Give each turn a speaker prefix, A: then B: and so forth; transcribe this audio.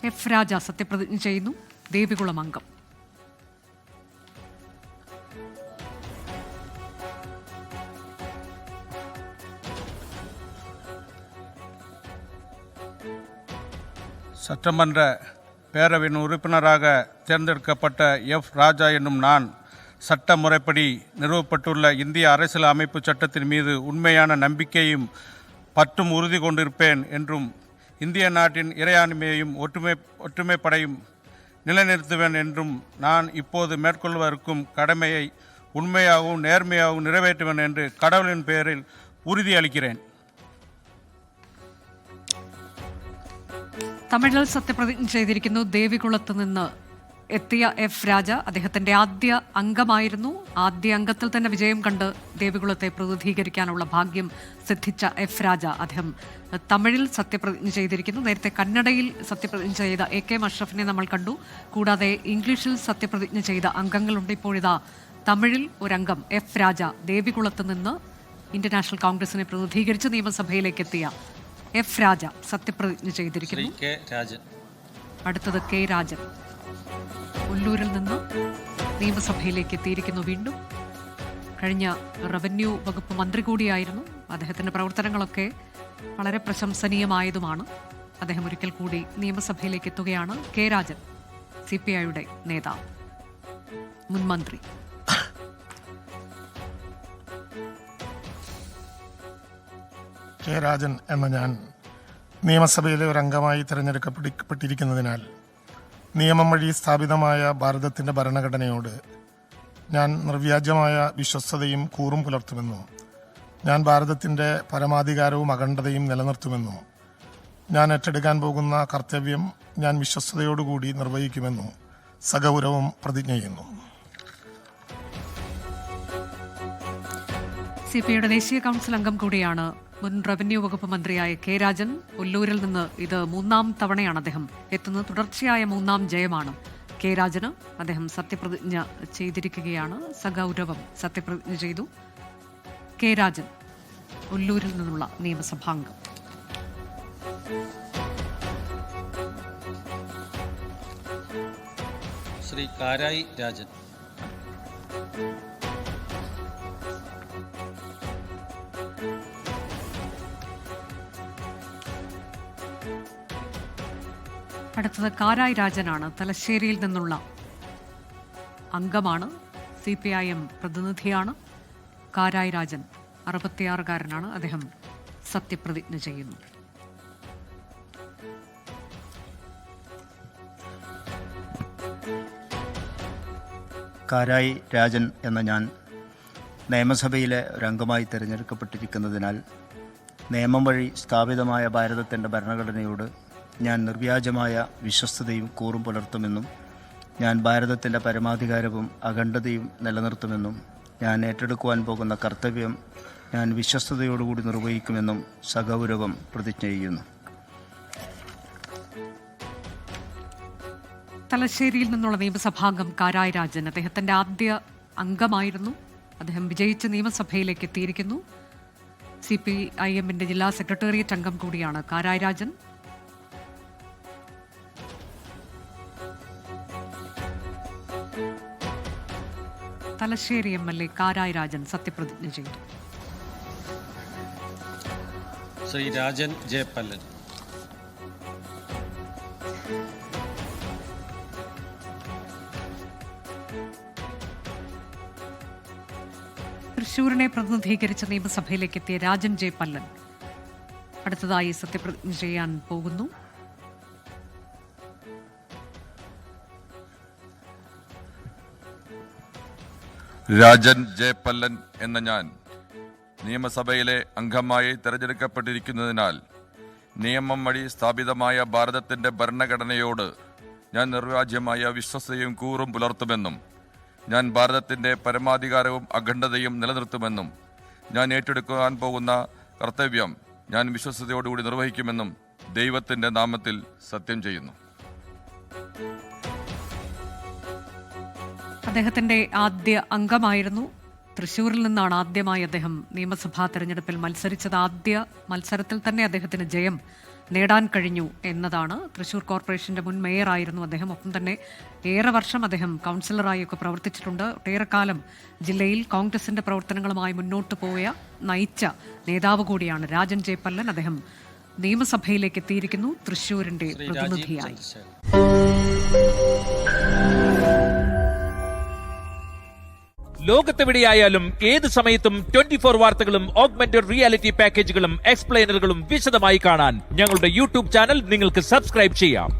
A: F രാജ സത്യപ്രതിജ്ഞ ചെയ്യുന്നു. ദേവികുളം അംഗം.
B: சட்டமன்ற பேரவையின் உறுப்பினராக தேர்ந்தெடுக்கப்பட்ட எஃப் ராஜா என்னும் நான் சட்ட முறைப்படி நிறுவப்பட்டுள்ள இந்திய அரசியல் அமைப்பு சட்டத்தின் மீது உண்மையான நம்பிக்கையும் பற்றும் உறுதி கொண்டிருப்பேன் என்றும் இந்திய நாட்டின் இறையாண்மையையும் ஒற்றுமைப்படையும் நிலைநிறுத்துவேன் என்றும் நான் இப்போது மேற்கொள்வதற்கும் கடமையை உண்மையாகவும் நேர்மையாகவும் நிறைவேற்றுவேன் என்று கடவுளின் பெயரில் உறுதியளிக்கிறேன்.
A: തമിഴിൽ സത്യപ്രതിജ്ഞ ചെയ്തിരിക്കുന്നു. ദേവികുളത്ത് നിന്ന് എത്തിയ എഫ് രാജ അദ്ദേഹത്തിന്റെ ആദ്യ അംഗമായിരുന്നു. ആദ്യ അംഗത്തിൽ തന്നെ വിജയം കണ്ട് ദേവികുളത്തെ പ്രതിനിധീകരിക്കാനുള്ള ഭാഗ്യം സിദ്ധിച്ച എഫ് രാജ അദ്ദേഹം തമിഴിൽ സത്യപ്രതിജ്ഞ ചെയ്തിരിക്കുന്നു. നേരത്തെ കന്നഡയിൽ സത്യപ്രതിജ്ഞ ചെയ്ത എ കെ അഷ്റഫിനെ നമ്മൾ കണ്ടു. കൂടാതെ ഇംഗ്ലീഷിൽ സത്യപ്രതിജ്ഞ ചെയ്ത അംഗങ്ങളുണ്ട്. ഇപ്പോഴിതാ തമിഴിൽ ഒരംഗം എഫ് രാജ ദേവികുളത്ത് നിന്ന് ഇന്ത്യൻ നാഷണൽ കോൺഗ്രസിനെ പ്രതിനിധീകരിച്ച് നിയമസഭയിലേക്ക് എത്തിയ എഫ് രാജ സത്യപ്രതിജ്ഞ ചെയ്തിരിക്കുന്നു. അടുത്തത് കെ രാജൻ ഉള്ളൂരിൽ നിന്ന് നിയമസഭയിലേക്ക് എത്തിയിരിക്കുന്നു. വീണ്ടും കഴിഞ്ഞ റവന്യൂ വകുപ്പ് മന്ത്രി കൂടിയായിരുന്നു. അദ്ദേഹത്തിന്റെ പ്രവർത്തനങ്ങളൊക്കെ വളരെ പ്രശംസനീയമായതുമാണ്. അദ്ദേഹം ഒരിക്കൽ കൂടി നിയമസഭയിലേക്ക് എത്തുകയാണ്. കെ രാജൻ, CPIയുടെ നേതാവ്, മുൻ മന്ത്രി.
C: കെ രാജൻ എന്ന ഞാൻ നിയമസഭയിലെ ഒരംഗമായി തിരഞ്ഞെടുക്കപ്പെട്ടിരിക്കുന്നതിനാൽ നിയമം വഴി സ്ഥാപിതമായ ഭാരതത്തിൻ്റെ ഭരണഘടനയോട് ഞാൻ നിർവ്യാജമായ വിശ്വസ്തതയും കൂറും പുലർത്തുമെന്നും ഞാൻ ഭാരതത്തിൻ്റെ പരമാധികാരവും അഖണ്ഡതയും നിലനിർത്തുമെന്നും ഞാൻ ഏറ്റെടുക്കാൻ പോകുന്ന കർത്തവ്യം ഞാൻ വിശ്വസ്തയോടുകൂടി നിർവഹിക്കുമെന്നും സഗൗരവം പ്രതിജ്ഞ ചെയ്യുന്നു.
A: CPIയുടെ ദേശീയ കൗൺസിൽ അംഗം കൂടിയാണ് മുൻ റവന്യൂ വകുപ്പ് മന്ത്രിയായ കെ രാജൻ. ഒല്ലൂരിൽ നിന്ന് ഇത് 3ാം തവണയാണ് അദ്ദേഹം എത്തുന്നത്. തുടർച്ചയായ 3ാം ജയമാണ് കെ രാജന്. അദ്ദേഹം സത്യപ്രതിജ്ഞ ചെയ്തിരിക്കുകയാണ്. സഗൗരവം സത്യപ്രതിജ്ഞ ചെയ്തു. കെ രാജൻ, ഒല്ലൂരിൽ നിന്നുള്ള നിയമസഭാംഗം.
D: ശ്രീ കാരായി രാജൻ.
A: അടുത്തത് കാരായി രാജനാണ്. തലശ്ശേരിയിൽ നിന്നുള്ള അംഗമാണ്. CPIM പ്രതിനിധിയാണ്. കാരായി രാജൻ 66കാരനാണ്. അദ്ദേഹം സത്യപ്രതിജ്ഞ ചെയ്യുന്നു.
E: കാരായി രാജൻ എന്ന ഞാൻ നിയമസഭയിലെ ഒരംഗമായി തിരഞ്ഞെടുക്കപ്പെട്ടിരിക്കുന്നതിനാൽ നിയമം വഴി സ്ഥാപിതമായ ഭാരതത്തിൻ്റെ ഭരണഘടനയോട് ഞാൻ നിർവ്യാജമായ വിശ്വസ്തതയും കൂറും പുലർത്തുമെന്നും ഞാൻ ഭാരതത്തിൻ്റെ പരമാധികാരവും അഖണ്ഡതയും നിലനിർത്തുമെന്നും ഞാൻ ഏറ്റെടുക്കുവാൻ പോകുന്ന കർത്തവ്യം ഞാൻ വിശ്വസ്തയോടുകൂടി നിർവഹിക്കുമെന്നും സഗൗരവം പ്രതിജ്ഞ ചെയ്യുന്നു.
A: തലശ്ശേരിയിൽ നിന്നുള്ള നിയമസഭാംഗം കാരായി രാജൻ അദ്ദേഹത്തിന്റെ ആദ്യ അംഗമായിരുന്നു. അദ്ദേഹം വിജയിച്ച് നിയമസഭയിലേക്ക് എത്തിയിരിക്കുന്നു. CPIMന്റെ ജില്ലാ സെക്രട്ടേറിയറ്റ് അംഗം കൂടിയാണ് കാരായി രാജൻ. തലശ്ശേരി MLA കാരായി രാജൻ സത്യപ്രതിജ്ഞ ചെയ്തു.
D: ശ്രീ രാജൻ ജെ പല്ലൻ.
A: തൃശൂരിനെ പ്രതിനിധീകരിച്ച് നിയമസഭയിലേക്ക് എത്തിയ രാജൻ ജെ പല്ലൻ അടുത്തതായി സത്യപ്രതിജ്ഞ ചെയ്യാൻ പോകുന്നു.
F: രാജൻ ജെ പല്ലൻ എന്ന ഞാൻ നിയമസഭയിലെ അംഗമായി തിരഞ്ഞെടുക്കപ്പെട്ടിരിക്കുന്നതിനാൽ നിയമം വഴി സ്ഥാപിതമായ ഭാരതത്തിൻ്റെ ഭരണഘടനയോട് ഞാൻ നിർവ്യാജ്യമായ വിശ്വസ്തയും കൂറും പുലർത്തുമെന്നും ഞാൻ ഭാരതത്തിൻ്റെ പരമാധികാരവും അഖണ്ഡതയും നിലനിർത്തുമെന്നും ഞാൻ ഏറ്റെടുക്കാൻ പോകുന്ന കർത്തവ്യം ഞാൻ വിശ്വസ്തയോടുകൂടി നിർവഹിക്കുമെന്നും ദൈവത്തിൻ്റെ നാമത്തിൽ സത്യം ചെയ്യുന്നു.
A: അദ്ദേഹത്തിന്റെ ആദ്യ അംഗമായിരുന്നു. തൃശ്ശൂരിൽ നിന്നാണ് ആദ്യമായി അദ്ദേഹം നിയമസഭാ തെരഞ്ഞെടുപ്പിൽ മത്സരിച്ചത്. ആദ്യ മത്സരത്തിൽ തന്നെ അദ്ദേഹത്തിന് ജയം നേടാൻ കഴിഞ്ഞു എന്നതാണ്. തൃശൂർ കോർപ്പറേഷന്റെ മുൻ മേയറായിരുന്നു അദ്ദേഹം. ഒപ്പം തന്നെ ഏറെ വർഷം അദ്ദേഹം കൗൺസിലറായി ഒക്കെ പ്രവർത്തിച്ചിട്ടുണ്ട്. ഒട്ടേറെ കാലം ജില്ലയിൽ കോൺഗ്രസിന്റെ പ്രവർത്തനങ്ങളുമായി മുന്നോട്ട് നയിച്ച നേതാവ് കൂടിയാണ് രാജൻ ജെ പല്ലൻ. അദ്ദേഹം നിയമസഭയിലേക്ക് എത്തിയിരിക്കുന്നു തൃശൂരിന്റെ പ്രതിനിധിയായി.
G: ലോകത്തെവിടെയായാലും ഏത് സമയത്തും 24 വാർത്തകളും ഓഗ്മെന്റഡ് റിയാലിറ്റി പാക്കേജുകളും എക്സ്പ്ലെയിനറുകളും വിശദമായി കാണാൻ ഞങ്ങളുടെ യൂട്യൂബ് ചാനൽ നിങ്ങൾക്ക് സബ്സ്ക്രൈബ് ചെയ്യാം.